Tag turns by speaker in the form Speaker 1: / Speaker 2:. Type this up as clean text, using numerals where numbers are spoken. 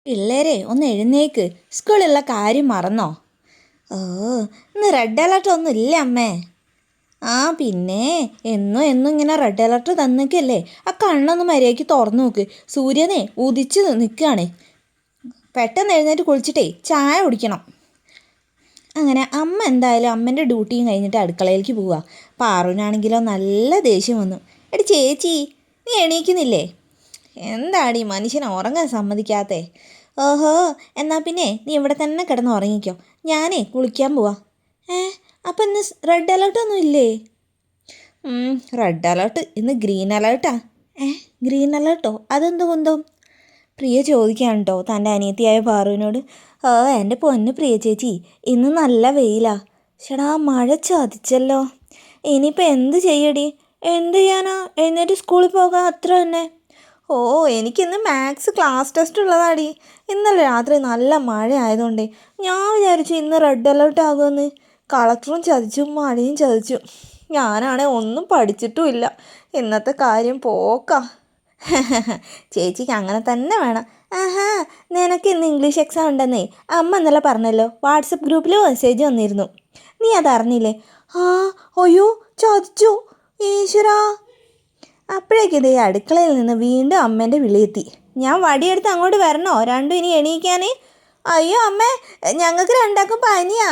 Speaker 1: പിള്ളേരെ ഒന്ന് എഴുന്നേക്ക്, സ്കൂളിലുള്ള കാര്യം മറന്നോ? ഓ, ഇന്ന് റെഡ് അലർട്ട് ഒന്നും ഇല്ല അമ്മേ. ആ പിന്നെ എന്നും എന്നും ഇങ്ങനെ റെഡ് അലർട്ട് തന്നിക്കല്ലേ, ആ കണ്ണൊന്ന് മര്യാദയ്ക്ക് തുറന്നു നോക്ക്. സൂര്യനെ ഉദിച്ച് നിൽക്കുകയാണ്. പെട്ടെന്ന് എഴുന്നേറ്റ് കുളിച്ചിട്ടേ ചായ കുടിക്കണം. അങ്ങനെ അമ്മ എന്തായാലും അമ്മേൻ്റെ ഡ്യൂട്ടിയും കഴിഞ്ഞിട്ട് അടുക്കളയിലേക്ക് പോവുക. പാറുവിനാണെങ്കിലോ നല്ല ദേഷ്യം വന്നു. എടി ചേച്ചി, നീ എണീക്കുന്നില്ലേ? എന്താടി മനുഷ്യനെ ഉറങ്ങാൻ സമ്മതിക്കാത്തേ? ഓഹോ, എന്നാൽ പിന്നെ നീ ഇവിടെ തന്നെ കിടന്ന് ഉറങ്ങിക്കോ, ഞാനേ കുളിക്കാൻ പോവാ. അപ്പം ഇന്ന് റെഡ് അലേർട്ടൊന്നും ഇല്ലേ? റെഡ് അലേർട്ട് ഇന്ന് ഗ്രീൻ അലേർട്ടാ. ഗ്രീൻ അലേർട്ടോ? അതെന്ത് കുന്തം? പ്രിയ ചോദിക്കുകയാണ് കേട്ടോ തൻ്റെ അനിയത്തിയായ പാറുവിനോട്. എൻ്റെ പൊന്ന് പ്രിയ ചേച്ചി, ഇന്ന് നല്ല വെയിലാ. ചേടാ, മഴ ചതിച്ചല്ലോ. ഇനിയിപ്പോൾ എന്ത് ചെയ്യടി? എന്ത് ചെയ്യാനാ, എഴുന്നേറ്റ് സ്കൂളിൽ പോകാം, അത്ര തന്നെ. ഓ, എനിക്കിന്ന് മാത്സ് ക്ലാസ് ടെസ്റ്റ് ഉള്ളതാടി. ഇന്നലെ രാത്രി നല്ല മഴ ആയതുകൊണ്ടേ ഞാൻ വിചാരിച്ചു ഇന്ന് റെഡ് അലേർട്ട് ആകുമെന്ന്. കളക്ടറും ചതിച്ചു, മഴയും ചതിച്ചു. ഞാനാണെ ഒന്നും പഠിച്ചിട്ടുമില്ല. ഇന്നത്തെ കാര്യം പോക്കാ. ചേച്ചിക്ക് അങ്ങനെ തന്നെ വേണം. നിനക്ക് ഇന്ന് ഇംഗ്ലീഷ് എക്സാം ഉണ്ടെന്നേ അമ്മ ഇന്നലെ പറഞ്ഞല്ലോ. വാട്സപ്പ് ഗ്രൂപ്പിൽ മെസ്സേജ് വന്നിരുന്നു. നീ അതറിഞ്ഞില്ലേ? അയ്യോ, ചതിച്ചു. ഈശ്വരാ. അപ്പോഴേക്കും ഇതേ അടുക്കളയിൽ നിന്ന് വീണ്ടും അമ്മേൻ്റെ വിളിയെത്തി. ഞാൻ വടിയെടുത്ത് അങ്ങോട്ട് വരണോ രണ്ടും ഇനി എണീക്കാൻ? അയ്യോ അമ്മേ, ഞങ്ങൾക്ക് രണ്ടാക്കും പനിയാ.